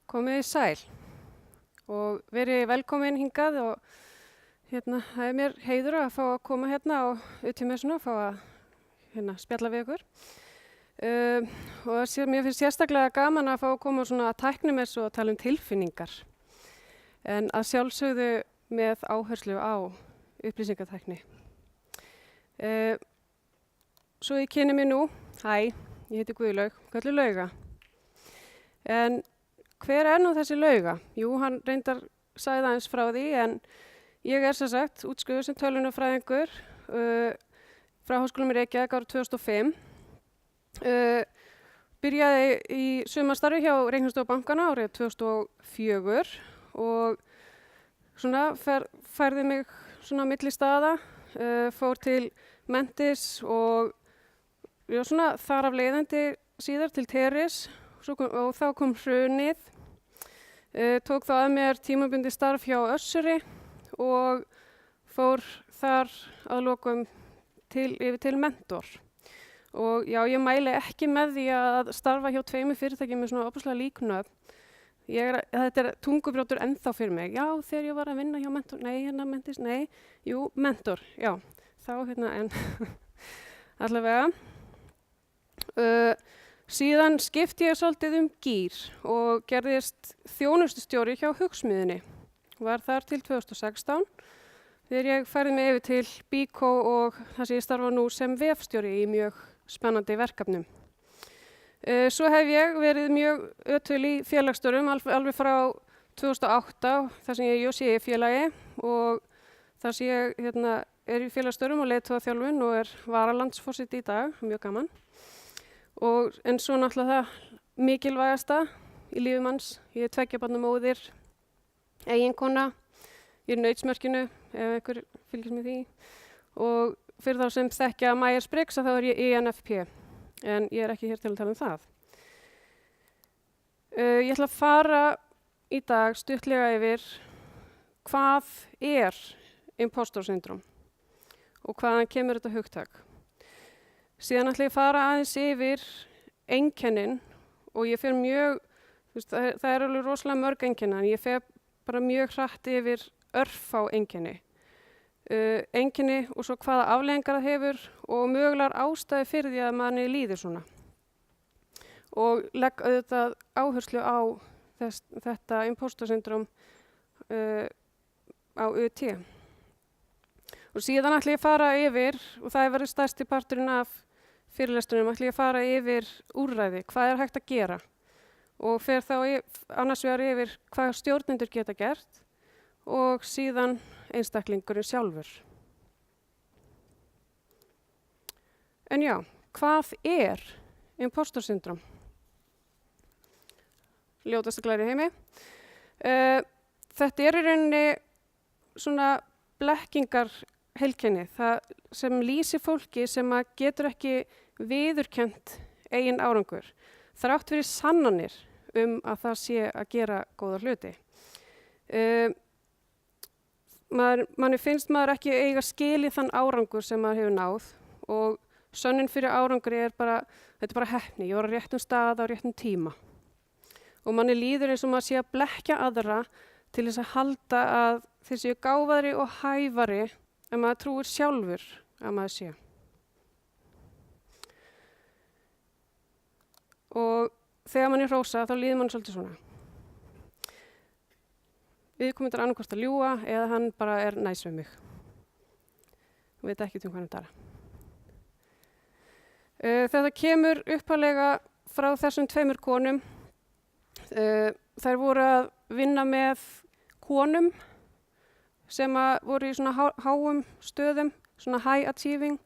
Komið sæl og verið velkomin hingað og það er mér heiður að fá að koma hérna og út í messuna og fá að spjalla við ykkur. Og mér finnst sérstaklega gaman að fá að koma svona að tæknimessu og tala tilfinningar. En að sjálfsögðu með áherslu á upplýsingatækni. Svo ég kynni mig nú. Hæ, ég heiti Guðlaug, kölluð Lauga. En hver er nú þessi Lauga? Jú, hann reyndar sagði aðeins frá því, en ég er sem sagt útskrifuð sem tölvunarfræðingur frá Háskólanum í Reykjavík árið 2005. Byrjaði í sumarstarfi hjá Reiknistofu Bankana árið 2004 og svona færði mig svona milli staða, fór til Mentis og svona þar af leiðandi síðar til Teris. Og þá kom hrunið, tók þá að mér tímabundið starf hjá Össuri og fór þar að lokum yfir til Mentor. Og já, ég mæli ekki með því að starfa hjá tveimur fyrirtækjum með svona opaslega líknöfn. Þetta er tungubrjótur ennþá fyrir mig. Já, þegar ég var að vinna hjá Mentor, nei, Mentis, nei, jú, Mentor, já, þá en allavega. Síðan skipti ég svolítið gír og gerðist þjónustustjóri hjá Hugsmiðjunni. Var þar til 2016 þegar ég færði mig yfir til Bíkó og þar sem ég starfa nú sem vefstjóri í mjög spennandi verkefnum. Svo hef ég verið mjög ötul í félagsstörfum alveg frá 2008 þar sem ég sé í félagi og þar sem ég er í félagsstörfum og leiðtogaþjálfun og er varalandsforseti í dag, mjög gaman. En svo náttúrulega það mikilvægasta í lífi manns. Ég er 2 barna móðir, eiginkona, ég er nautsmörkinu ef einhver fylgist með því. Og fyrir þá sem þekkja Myers-Briggs þá er ég ENFP, en ég er ekki hér til að tala það. Ég ætla að fara í dag stuttlega yfir hvað er impostor syndrom og hvaðan kemur þetta hugtak. Síðan ætla ég að fara aðeins yfir einkennin og ég fer mjög, það er alveg rosalega mörg einkenni, en ég fer bara mjög hratt yfir örfá einkenni. Einkenni og svo hvaða afleiðingar það hefur og mögulegar ástæði fyrir því að manni líður svona. Og legg auðvitað áherslu á þetta impostor syndrom á UT. Og síðan ætla ég að fara yfir, og það er verið stærsti parturinn af fyrirlestunum, ætla ég að fara yfir úrræði, hvað er hægt að gera og fer þá annars vegar yfir hvað stjórnendur geta gert og síðan einstaklingurinn sjálfur. En já, hvað er impostor syndrom? Ljótasta glæri í heimi. Þetta er í rauninni svona blekkingarheilkenni, það sem lýsir fólki sem getur ekki viðurkennt eigin árangur, þrátt fyrir sannanir að það sé að gera góða hluti. Manni finnst maður ekki eiga skilið þann árangur sem maður hefur náð og sönnun fyrir árangri þetta er bara heppni, ég var á réttum stað á réttum tíma. Og manni líður eins og maður sé að blekkja aðra til þess að halda að þeir séu gáfaðri og hæfari en maður trúir sjálfur að maður sé. Og þegar mann er hrósað þá líður mann svolítið svona. Viðkomandi er annarkvort að ljúga eða hann bara er næs við mig. Ég veit ekki hvað hann tala. Þetta kemur upphaflega frá þessum 2 konum. Þær voru að vinna með konum sem voru í svona háum stöðum, svona high achieving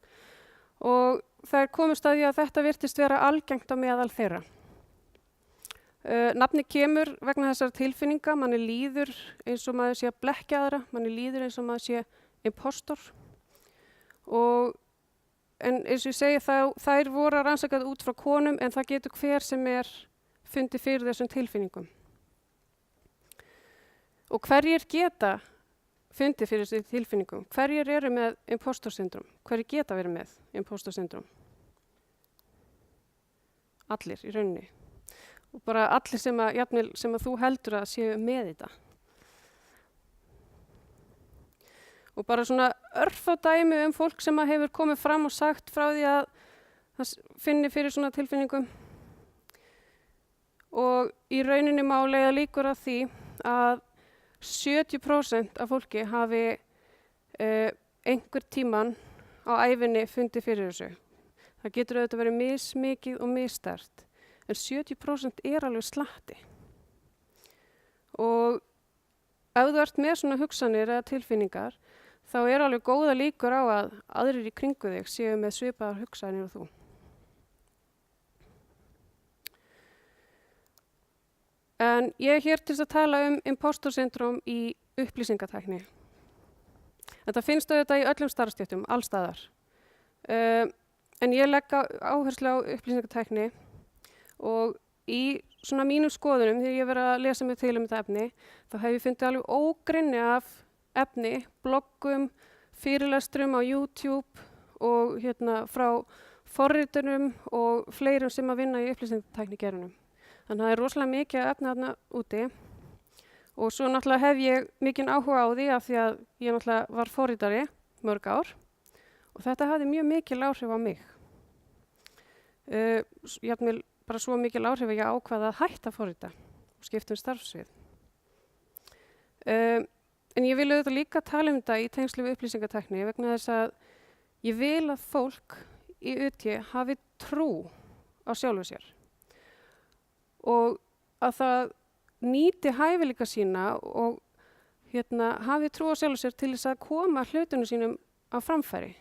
og þær komust að því að þetta virtist vera algengt á meðal þeirra. Nafni kemur vegna þessar tilfinninga, manni líður eins og maður sé að blekkja aðra, manni líður eins og maður sé impostor. En eins og ég segi þær voru að rannsaka út frá konum en það getur hver sem er fundið fyrir þessum tilfinningum. Og hverjir geta fundið fyrir þessi tilfinningum. Hverjir eru með impostor syndrom? Hverjir geta verið með impostor syndrom? Allir í rauninni. Og bara allir sem að þú heldur að séu með þetta. Og bara svona örfá dæmi fólk sem að hefur komið fram og sagt frá því að það finni fyrir svona tilfinningum. Og í rauninni má leiða líkur að því að 70% af fólki hafi einhver tíman á ævinni fundið fyrir þessu. Það getur auðvitað verið mismikið og misstært, en 70% er alveg slatti. Og ef þú ert með svona hugsanir eða tilfinningar, þá er alveg góða líkur á að aðrir í kringu þig séu með svipaðar hugsanir og þú. En ég er hér til að tala impostor syndrom í upplýsingatækni. Þetta finnst auðvitað í öllum starfsstéttum, allstaðar. En ég legg áherslu á upplýsingatækni og í svona mínum skoðunum, þegar ég verið að lesa mig til þetta efni, þá hef ég fundið alveg ógrynni af efni, bloggum, fyrirlestrum á YouTube og frá forritunum og fleirum sem að vinna í upplýsingatæknigerunum. Þannig að það er rosalega mikið efni þarna úti og svo náttúrulega hef ég mikinn áhuga á því af því að ég náttúrulega var forritari mörg ár og þetta hafði mjög mikil áhrif á mig. Jafnvel bara svo mikil áhrif að ég ákvaða að hætta að forrita og skipta starfssvið. En ég vil auðvitað líka tala þetta í tengslu við upplýsingatækni vegna þess að ég vil að fólk í UT hafi trú á sjálfu sér. Og að það nýti hæfileika sína og hafi trú á sjálfu sér til þess að koma hlutunum sínum á framfæri.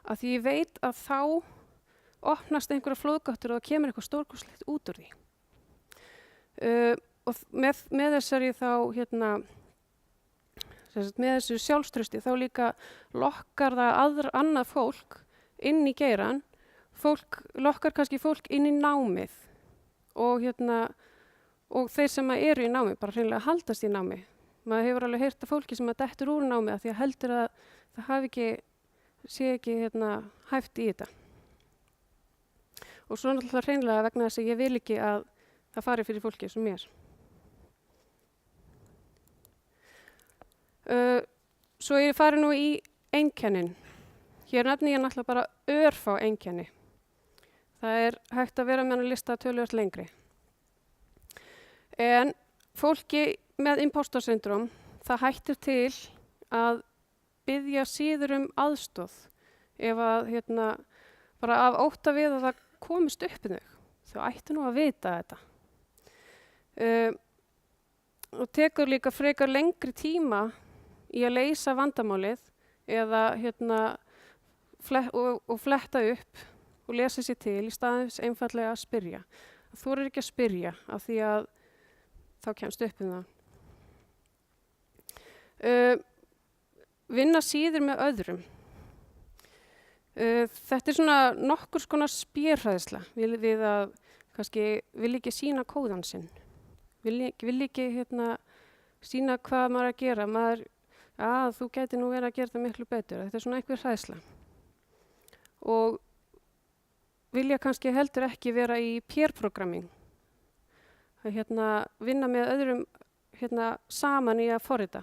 Af því ég veit að þá opnast einhverja flóðgáttur og það kemur eitthvað stórkostlegt út úr því. Og með þessari þá, með þessu sjálfstrausti þá líka lokkar það annað fólk inn í geirann. Lokkar kannski fólk inn í námið. Og þeir sem eru í námi bara hreinlega haldast í námi. Maður hefur alveg heyrt að fólki sem dettur úr námi af því að heldur að það sé ekki hæft í þetta. Og svo náttúrulega hreinlega vegna þess að ég vil ekki að það fari fyrir fólki sem mér. Svo ég fari nú í einkennin. Hér nefni ég náttúrulega bara örfá einkenni. Það er hægt að vera með hann lista töluvert lengri. En fólki með impostor syndrom, það hættir til að biðja síður aðstoð ef að bara af ótta við að það komist upp í þau. Þau ættu nú að vita þetta. Og tekur líka frekar lengri tíma í að leysa vandamálið eða og fletta upp og lesa sér til í staðins einfallega að spyrja. Það þorir ekki að spyrja af því að þá kemst upp um það. Vinna síður með öðrum. Þetta er svona nokkurs konar spérhræðsla við að kannski vil ekki sýna kóðan sinn. Vil ekki sýna hvað maður er að gera. Þú gæti nú verið að gera það miklu betur. Þetta er svona einhver hræðsla. Og vilja kannski heldur ekki vera í peer-programming. Að vinna með öðrum saman í að forrita.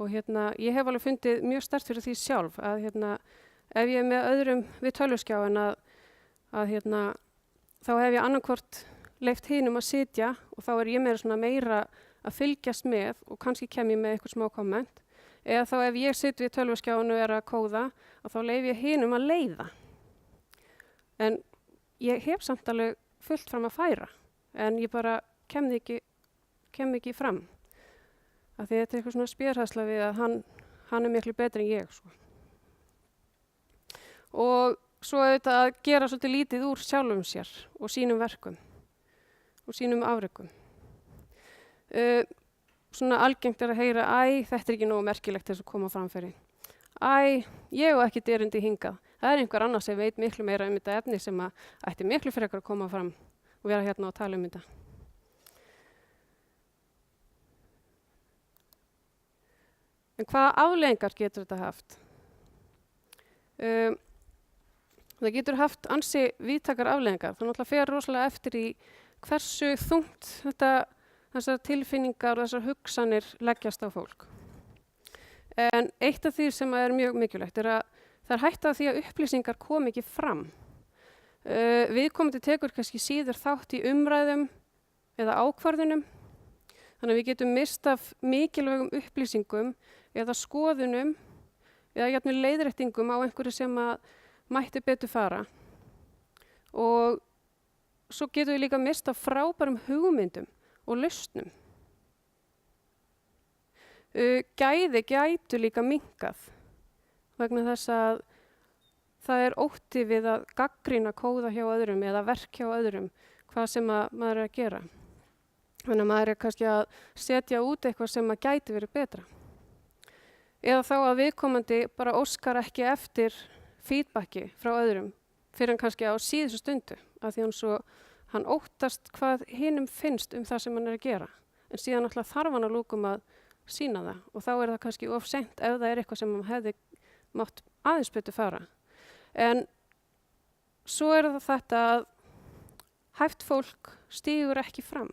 Og ég hef alveg fundið mjög sterkt fyrir því sjálf að ef ég er með öðrum við tölvuskjáin að þá hef ég annarkvort leyft hinum að sitja og þá er ég meira að fylgjast með og kannski kem ég með eitthvað smá komment. Eða þá ef ég sitt við tölvuskjáin og er að kóða og þá leyfi ég hinum að leiða. En ég hef samt alveg fullt fram að færa, en ég bara kem ekki fram. Af því þetta er eitthvað svona spérhæðsla við að hann er miklu betri en ég. Sko. Og svo auðvitað að gera svolítið lítið úr sjálfum sér og sínum verkum og sínum afrekum. Svona algengt er að heyra, þetta er ekki nógu merkilegt til þess að koma framfyrir. Ég og ekkert erindi hingað. Það er einhver annar sem veit miklu meira þetta efni sem ætti miklu frekar að koma fram og vera hérna og tala þetta. En hvaða afleiðingar getur þetta haft? Það getur haft ansi víðtækar afleiðingar. Það náttúrulega fer rosalega eftir í hversu þungt þessar tilfinningar og þessar hugsanir leggjast á fólk. En eitt af því sem er mjög mikilvægt er að það er hætta af því að upplýsingar komi ekki fram. Viðkomandi tekur kannski síður þátt í umræðum eða ákvarðunum. Þannig að við getum mist af mikilvægum upplýsingum eða skoðunum eða jafnvel leiðréttingum á einhverju sem að mætti betur fara. Og svo getum við líka mist af frábærum hugmyndum og lausnum. Gæði gætu líka minnkað vegna þess að það er ótti við að gagnrýna kóða hjá öðrum eða verk hjá öðrum, hvað sem maður er að gera. Þannig að maður er kannski að setja út eitthvað sem að gæti verið betra. Eða þá að viðkomandi bara óskar ekki eftir feedbacki frá öðrum fyrir hann kannski á síðustu stundu af því hann óttast hvað hinum finnst það sem hann er að gera. En síðan náttúrulega þarf hann að lúkum að sýna það og þá er það kannski of seint ef það er eitthvað sem hann hefði mátt aðeins betur fara. En svo er það þetta að hæft fólk stígur ekki fram.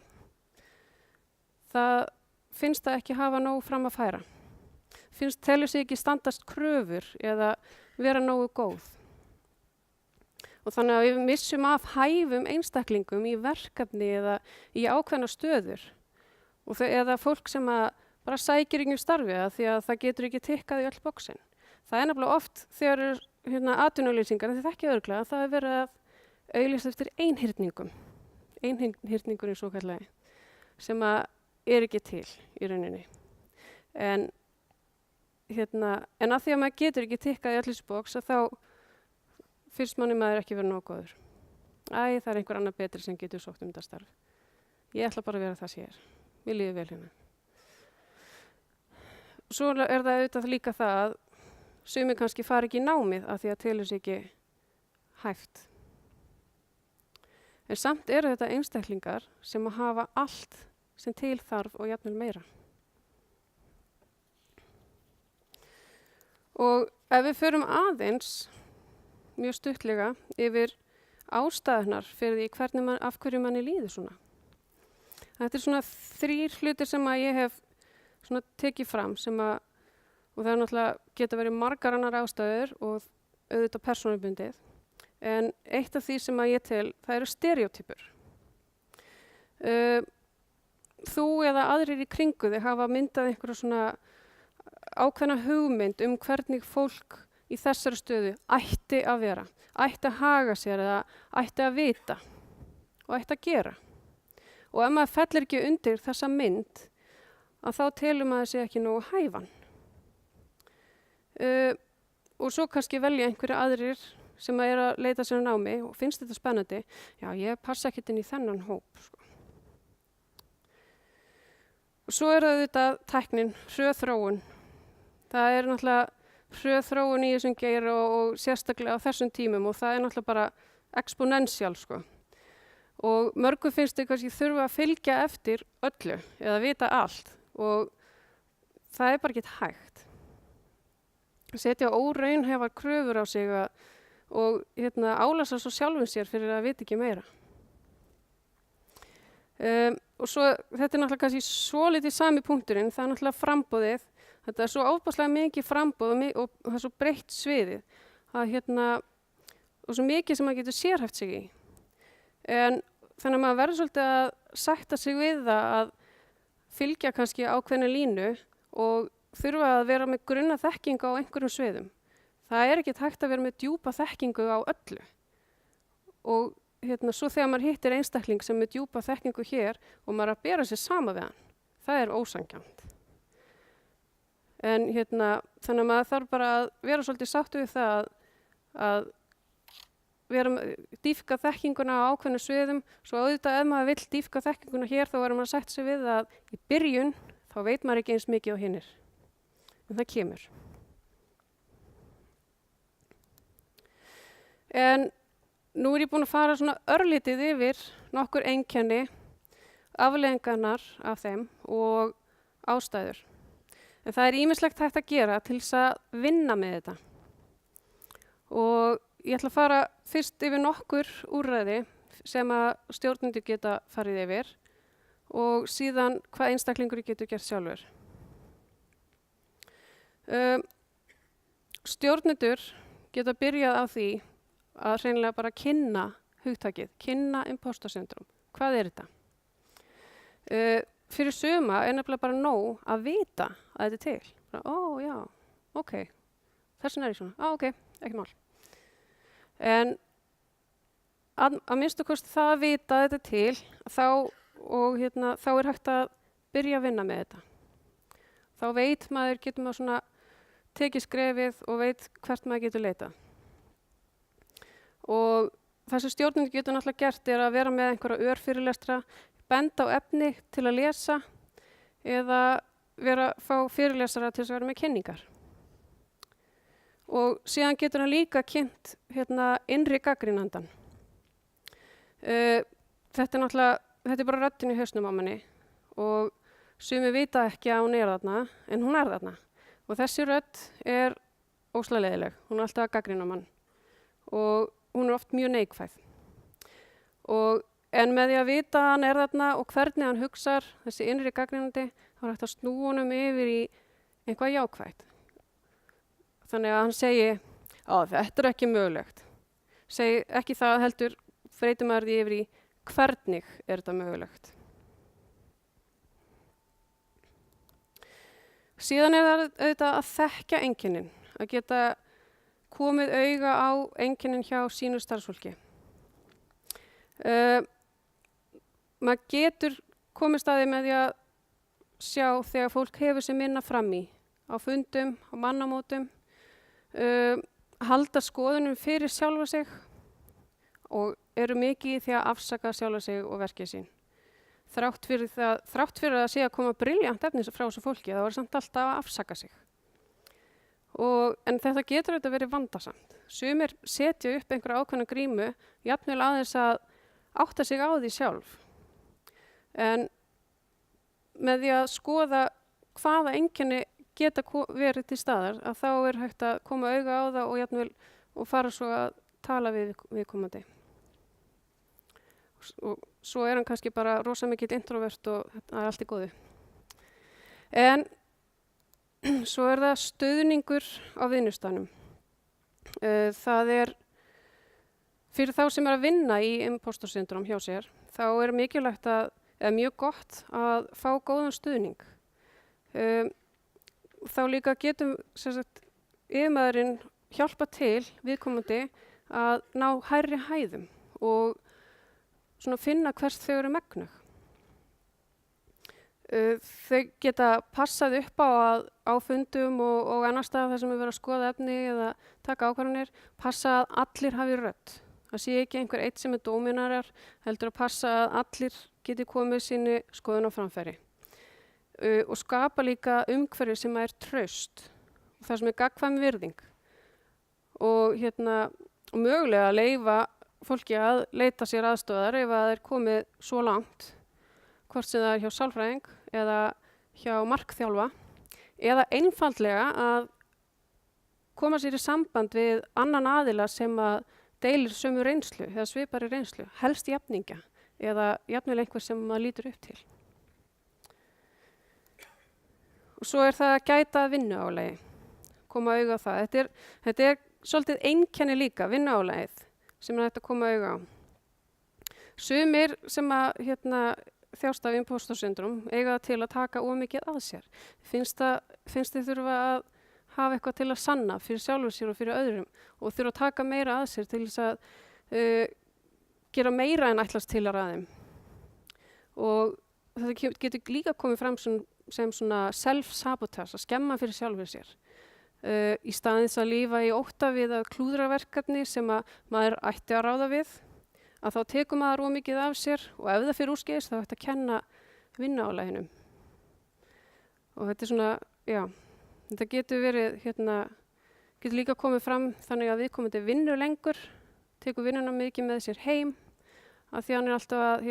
Það finnst það ekki hafa nóg fram að færa. Telur sig ekki standast kröfur eða vera nógu góð. Og þannig að við missum af hæfum einstaklingum í verkefni eða í ákveðna stöður. Og eða fólk sem að bara sækir ykkur starfi því að það getur ekki tikkað í öll bóksin. Það er nefnilega oft þegar atvinnulýsingar, þetta er ekki örugglega, það er verið að auglýsa eftir einhyrningum. Einhyrningur í svokallagi, sem að er ekki til í rauninni. En að því að maður getur ekki tikkað í öll þessu bóks þá finnst manni maður ekki verið nógu góður. Það er einhver annar betri sem getur sótt þetta starf. Ég ætla bara að vera það sem ég er. Mér líður vel hérna. Svo er það auðvitað líka það að sumir kannski fara ekki í námið af því að telur sig ekki hæft. En samt eru þetta einstaklingar sem að hafa allt sem til þarf og jafnvel meira. Og ef við förum aðeins mjög stuttlega yfir ástæðunar fyrir því af hverju manni líður svona. Þetta er svona 3 hlutir sem að ég hef svona tekið fram og það er náttúrulega geta verið margar annar ástæður og auðvitað persónubundið. En eitt af því sem að ég tel, það eru stereotypur. Þú eða aðrir í kringu þig hafa myndað einhverja svona ákveðna hugmynd hvernig fólk í þessari stöðu ætti að vera, ætti að haga sér eða ætti að vita og ætti að gera. Og ef maður fellir ekki undir þessa mynd, að þá telur maður sig ekki nógu hæfan. Og svo kannski velja einhverju aðrir sem að er að leita sér á námi og finnst þetta spennandi, já ég passa ekkert inn í þennan hóp. Sko. Og svo er þetta tæknin, hröð þróun. Það er náttúrulega hröð þróun í þessum geira og sérstaklega á þessum tímum og það er náttúrulega bara exponential sko. Og mörgum finnst þau kannski þurfa að fylgja eftir öllu eða vita allt og það er bara ekki hægt. Setja óraunhæfar kröfur á sig og álasa svo sjálfum sér fyrir að vita ekki meira. Og svo, þetta er náttúrulega kannski svo litið sami punkturinn, það er náttúrulega frambóðið. Þetta er svo ofboðslega mikið frambóð og það er svo breytt sviðið og svo mikið sem maður getur sérhæft sig í. En þannig að maður verður svolítið að sætta sig við það að fylgja kannski ákveðna línu og þurfa að vera með grunna þekkingu á einhverjum sviðum. Það er ekki hægt að vera með djúpa þekkingu á öllu. Og svo þegar maður hittir einstakling sem með djúpa þekkingu hér og maður að bera sér sama við hann, það er ósanngjarnt. En þannig að maður þarf bara að vera svolítið sáttu við það að dýpka þekkinguna á ákveðnum sviðum, svo auðvitað ef maður vill dýpka þekkinguna hér þá verður maður að sætta sig við að í byrjun þá veit maður ekki eins mikið á hinnir. En það kemur. En nú er ég búin að fara svona örlítið yfir nokkur einkenni, afleiðingarnar af þeim og ástæður. En það er ýmislegt hægt að gera til þess að vinna með þetta. Og ég ætla að fara fyrst yfir nokkur úrræði sem að stjórnendur geta farið yfir og síðan hvað einstaklingur getur gert sjálfur. Stjórnendur geta byrjað á því að hreinlega bara kynna hugtakið, kynna imposter syndrom. Hvað er þetta? Fyrir suma er nefnilega bara nóg að vita að þetta er til. Ó, já, ok, þessin er ég svona, ok, ekki mál. En að minnstu kosti það að vita að þetta er til, þá er hægt að byrja að vinna með þetta. Þá veit maður, getur maður svona tekið skrefið og veit hvert maður getur leitað. Og það sem stjórnendur getur náttúrulega gert er að vera með einhverja örfyrirlestra, benda á efni til að lesa eða fá fyrirlesara til að vera með kynningar. Og síðan getur hann líka kynnt innri gagnrýnandann. Þetta er bara röddin í hausnum á manni og sumir vita ekki að hún er þarna, en hún er þarna. Og þessi rödd er óslega leiðileg, hún er alltaf að gagnrýna mann og hún er oft mjög neikvæð. En með því að vita að hann er þarna og hvernig hann hugsar, þessi innri gagnrýnandi, þá er hægt að snúa honum yfir í eitthvað jákvætt. Þannig að hann segi, þetta er ekki mögulegt. Segi ekki það heldur, breytir maður því yfir í hvernig er þetta mögulegt. Síðan er það auðvitað að þekkja einkennin, að geta komið auga á einkennin hjá sínu starfsfólki. Maður getur komið staði með því að sjá þegar fólk hefur sig minna fram í, á fundum, á mannamótum, halda skoðunum fyrir sjálfa sig og eru mikið í því að afsaka sjálfa sig og verkið sín. Þrátt fyrir að það sé að koma brilljant efni frá þessu fólki, þá er samt alltaf að afsaka sig. En þetta getur auðvitað verið vandasamt. Sumir setja upp einhverja ákveðna grímu, jafnvel aðeins að átta sig á því sjálf. En með því að skoða hvaða einkenni geta verið til staðar, að þá er hægt að koma auga á það og jafnvel og fara svo að tala við viðkomandi. Og svo er hann kannski bara rosa mikill introvert og það er allt í góðu. En svo er það stuðningur á vinnustaðnum. Það er fyrir þá sem er að vinna í imposter syndrom hjá sér, þá er mikilvægt eða mjög gott að fá góðan stuðning. Þá líka getum yfirmaðurinn hjálpa til viðkomandi að ná hærri hæðum og svona finna hvert þau eru megnug. Þau geta passað upp á fundum og annar stað þar sem er verið að skoða efni eða taka ákvarðanir, passa að allir hafi rödd. Það sé ekki einhver eitt sem er dóminarar, heldur að passa að allir geti komið sínu skoðun á framfæri. Og skapa líka umhverfi sem er traust og það sem er gagnkvæm virðing. Og mögulega að leyfa fólki að leita sér aðstoðar ef það er komið svo langt, hvort sem það er hjá sálfræðing eða hjá markþjálfa, eða einfaldlega að koma sér í samband við annan aðila sem að deilir sömu reynslu eða svipari reynslu, helst jafningja eða jafnvel einhver sem maður lítur upp til. Og svo er það að gæta vinnuálagi, koma auga á það. Þetta er svolítið einkenni líka, vinnuálagið, sem er hægt að koma auga á. Sumir sem að þjást af imposter syndrom eiga til að taka mikið að sér. Finnst þið þurfa að hafa eitthvað til að sanna fyrir sjálfur sér og fyrir öðrum og þurfa að taka meira að sér til þess að gera meira en ætlast til að ræðum. Og þetta getur líka komið fram sem svona self-sabotage, að skemma fyrir sjálfur sér. Í staðins að lífa í ótta við að klúðra verkefni sem að maður ætti að ráða við, að þá tekur maður mikið af sér og ef það fyrir úrskeiðis þá ætti að kenna vinnuálaginu. Og þetta er svona, þetta getur verið, getur líka komið fram þannig að viðkomandi vinnur lengur, tekur vinnuna mikið með sér heim, af því hann er alltaf að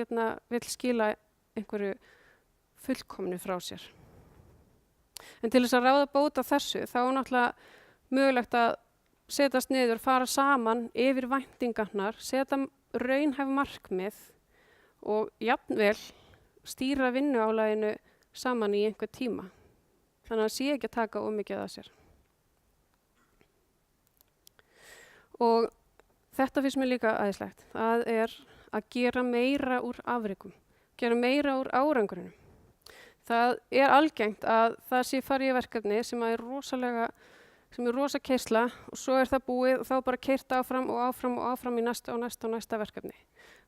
vill skila einhverju fullkomnu frá sér. En til þess að ráða bót á þessu þá er náttúrulega mögulegt að setjast niður, fara saman yfir væntingarnar, setja raunhæf markmið og jafnvel stýra vinnuálaginu saman í einhver tíma. Þannig að sé ekki að taka of mikið að sér. Og þetta finnst mér líka æðislegt. Það er að gera meira úr afrekum, gera meira úr árangrinum. Það er algengt að það sé farið í verkefni sem er rosa keyrsla og svo er það búið og þá bara keyrt áfram og áfram og áfram í næsta og næsta og næsta verkefni.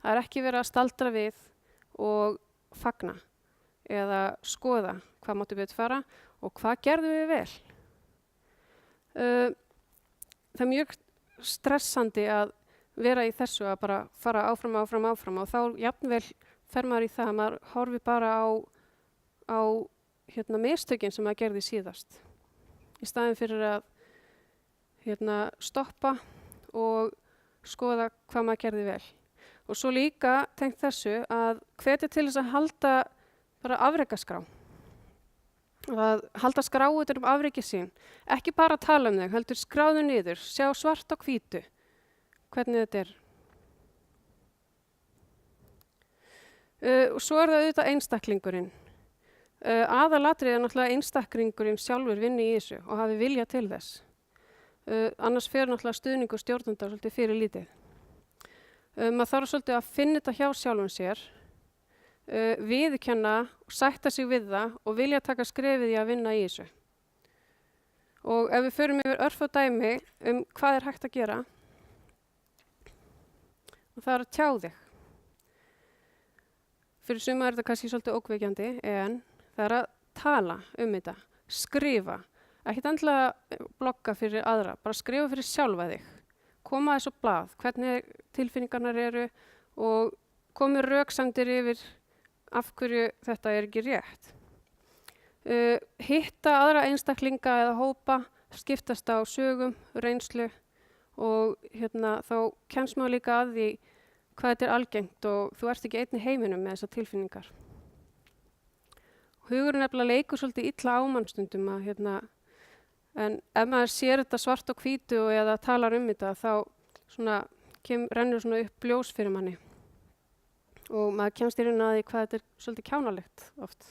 Það er ekki verið að staldra við og fagna eða skoða hvað máttu betur fara og hvað gerðum við vel. Það er mjög stressandi að vera í þessu að bara fara áfram og þá jafnvel fer maður í það að maður horfi bara á mistökin sem maður gerði síðast. Í staðinn fyrir að stoppa og skoða hvað maður gerði vel. Og svo líka tengt þessu að hvetja til þess að halda bara afrekaskrá. Að halda skrá utan afreki sín. Ekki bara tala þau, heldur skráðu niður, sjá svart á hvítu hvernig þetta er. Og svo er það auðvitað einstaklingurinn. Aðalatriðið er náttúrulega einstaklingurinn sjálfur vinni í þessu og hafi vilja til þess. Annars fer náttúrulega stuðningur stjórnenda svolítið fyrir lítið. Maður þarf svolítið að finna þetta hjá sjálfum sér, viðurkenna og sætta sig við það og vilja taka skrefið í að vinna í þessu. Og ef við förum yfir örfá dæmi hvað er hægt að gera, það er að tjá þig. Fyrir suma er þetta kannski svolítið ókveikjandi, en það er að tala þetta, skrifa. Ekkert endilega blogga fyrir aðra, bara skrifa fyrir sjálfa þig. Koma þessu blað, hvernig tilfinningarnar eru og komi röksemdir yfir af hverju þetta er ekki rétt. Hitta aðra einstaklinga eða hópa, skiptast á sögum, reynslu og þá kemst maður líka að því hvað þetta er algengt og þú ert ekki einn í heiminum með þessar tilfinningar. Hugurinn nefnilega leikur svolítið illa á mannstundum að en ef maður sér þetta svart og hvítu eða talar þetta þá rennur upp ljós fyrir manni og maður kemst í raun að því hvað þetta er svolítið kjánalegt oft.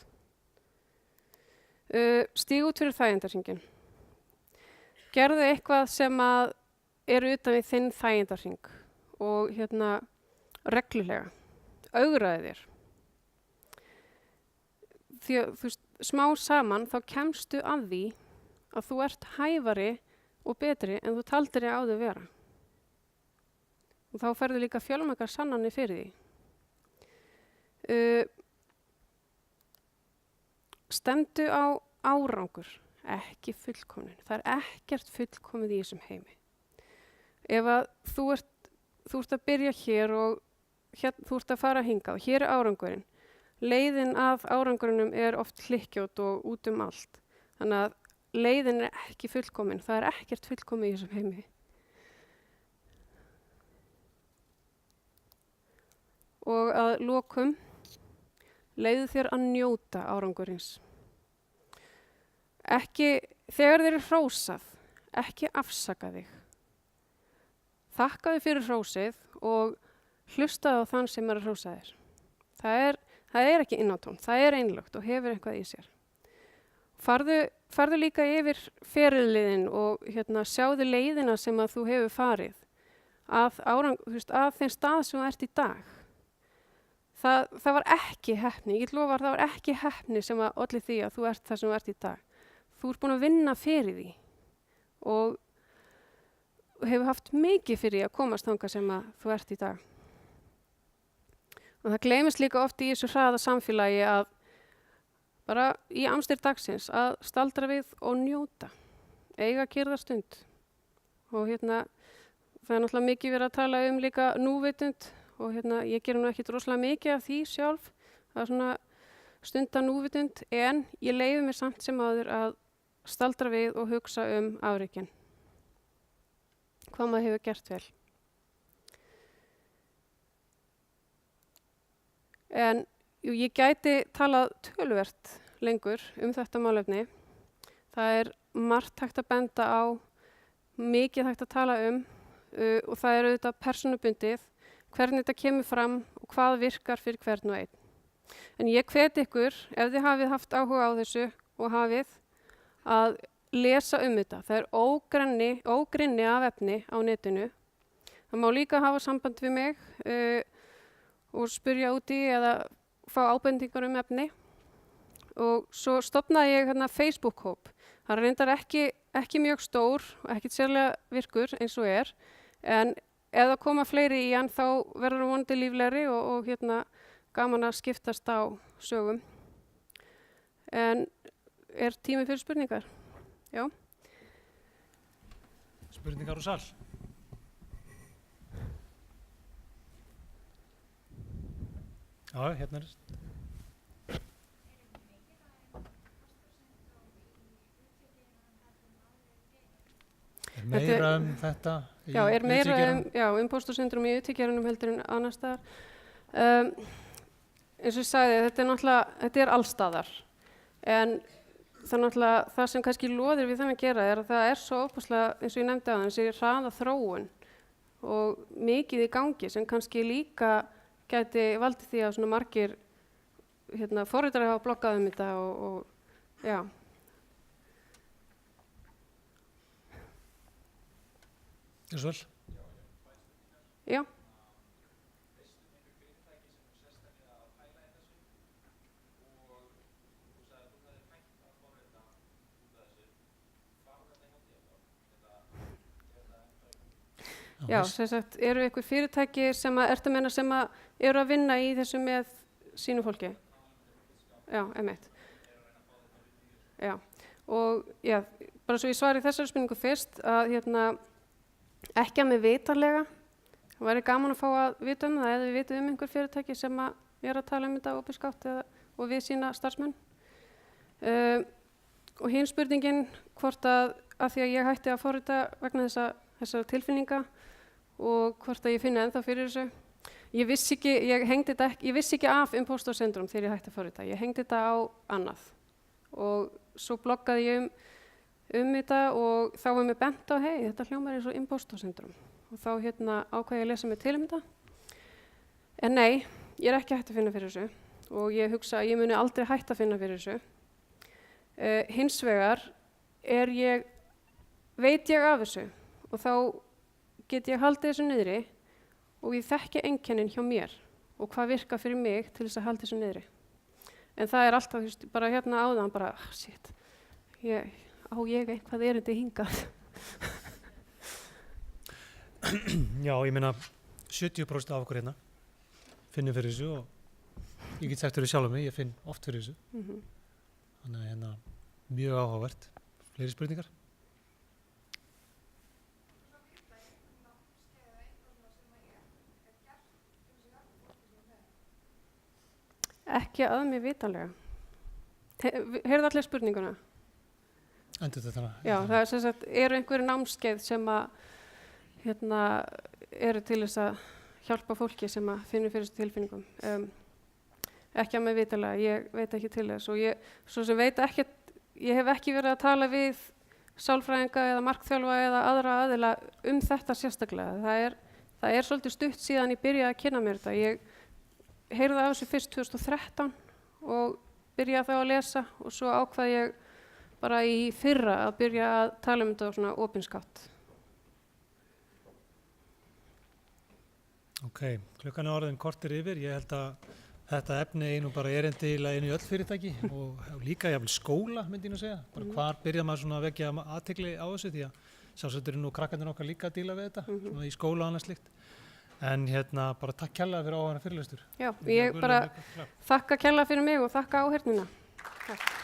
Stíg út fyrir þægindarhringinn. Gerðu eitthvað sem er utan við þinn þægindarhring og reglulega. Augraðu þér. Því að smá saman þá kemstu að því að þú ert hæfari og betri en þú taldir þig áður vera. Og þá ferðu líka fjölmargar sannanir fyrir því. Stendu á árangur, ekki fullkomnin. Það er ekkert fullkomið í þessum heimi. Ef að þú ert að byrja hér og þú ert að fara hingað og hér er árangurinn. Leiðin að árangurinnum er oft hlykkjótt og út allt. Þannig að leiðin er ekki fullkomin. Það er ekkert fullkomið í þessum heimi. Og að lokum, leiðu þér að njóta árangurins. Þegar þér er hrósað, ekki afsaka þig. Þakkaðu fyrir hrósið og hlustaðu á þann sem er að hrósa þér. Það er ekki innátón, það er einlögt og hefur eitthvað í sér. Farðu líka yfir ferilliðin og sjáðu leiðina sem að þú hefur farið að þeim stað sem þú ert í dag. Það var ekki heppni, ég lofa það var ekki heppni sem að olli því að þú ert það sem þú ert í dag. Þú ert búin að vinna fyrir því og hefur haft mikið fyrir því að komast þangað sem að þú ert í dag. Og það gleymist líka oft í þessu hraða samfélagi að bara í amstir dagsins að staldra við og njóta, eiga kyrrða stund. Og það er náttúrulega mikið verið að tala líka núvitund og ég gerir nú ekkert rosalega mikið af því sjálf, að stunda núvitund, en ég leyfi mér samt sem áður að staldra við og hugsa afrekin. Hvað maður hefur gert vel. En ég gæti talað töluvert lengur þetta málefni, Það er margt hægt að benda á, mikið hægt að tala og það er auðvitað persónubundið, hvernig þetta kemur fram og hvað virkar fyrir hvern og einn. En ég hvet ykkur, ef þið hafið haft áhuga á þessu og hafið, að lesa þetta. Það er ógrynni af efni á netinu. Það má líka hafa samband við mig og spyrja úti eða fá ábendingar efni. Og svo stofnaði ég Facebook-hóp. Það er reyndar ekki mjög stór og ekkert sérlega virkur eins og en ef það koma fleiri í hann þá verður það vonandi líflegri og gaman að skiptast á sögum. En er tími fyrir spurningar? Já. Spurningar úr sal? Já, hérna er það. Er meira þetta í Já, er meira póstursyndrom í utikjörunum heldur en annars staðar. Eins og ég sagði, þetta er allstaðar. En það sem kannski loðir við þannig að gera er að það er svo óbúslega, eins og ég nefndi áðan, þessi hraða þróun og mikið í gangi sem kannski líka gæti valdið því að svona margir forritarar hafa bloggað þetta og já. Vel. Já. Já, sem sagt, eru einhver fyrirtæki sem ertu að meina sem eru að vinna í þessu með sínu fólki? Já, einmitt. Já, og já, bara svo ég svari þessari spurningu fyrst að ekki að mig vitanlega. Það væri gaman að fá að vita það eða við vitum einhver fyrirtæki sem er að tala þetta opinskátt og við sína starfsmenn. Og hin spurningin hvort að því að ég hætti að forrita vegna þessara tilfinninga og hvort að ég finna ennþá fyrir þessu. Ég vissi ekki af impostor syndrom þegar ég hætti að forrita. Ég hengdi þetta á annað og svo bloggaði ég þetta og þá var mér bent á þetta hljómar eins og impostor syndrom og þá ákvað ég að lesa mig til þetta. En nei, ég er ekki hætt að finna fyrir þessu og ég hugsa að ég muni aldrei hætt að finna fyrir þessu. Hins vegar veit ég af þessu og þá get ég haldið þessu niðri og ég þekki einkennin hjá mér og hvað virkar fyrir mig til þess að halda þessu niðri. En það er alltaf bara áðan bara, shit, ég eitthvað erindi hingað. Já, ég meina 70% af okkur finnum fyrir þessu og ég get sagt fyrir sjálf mig, ég finn oft fyrir þessu. Þannig að mjög áhugavert. Fleiri spurningar? Ekki að mér vitanlega. Heyrðu allir spurninguna? Endur þetta? Já, það er sem sagt, eru einhverju námskeið sem eru til þess að hjálpa fólki sem finnur fyrir þessu tilfinningum. Ekki að mér vitanlega, ég veit ekki til þess og ég hef ekki verið að tala við sálfræðinga eða markþjálfa eða aðra aðila þetta sérstaklega. Það er svolítið stutt síðan ég byrjaði að kynna mér þetta. Ég heyrði af þessu fyrst 2013 og byrjaði þá að lesa og svo ákvað ég bara í fyrra að byrja að tala þetta á svona opinskátt. Ok, klukkan er orðin korter yfir. Ég held að þetta efni einu bara erindi inn í öll fyrirtæki og líka jafnvel skóla myndi ég nú segja. Bara hvar byrjar maður svona að vekja athygli á þessu því að sjálfsagt eru nú krakkarnir okkar líka að díla við þetta svona í skóla og annað slíkt. En bara takk kærlega fyrir áhugana fyrirlestur. Já, ég bara þakka kærlega fyrir mig og þakka áheyrnina. Takk.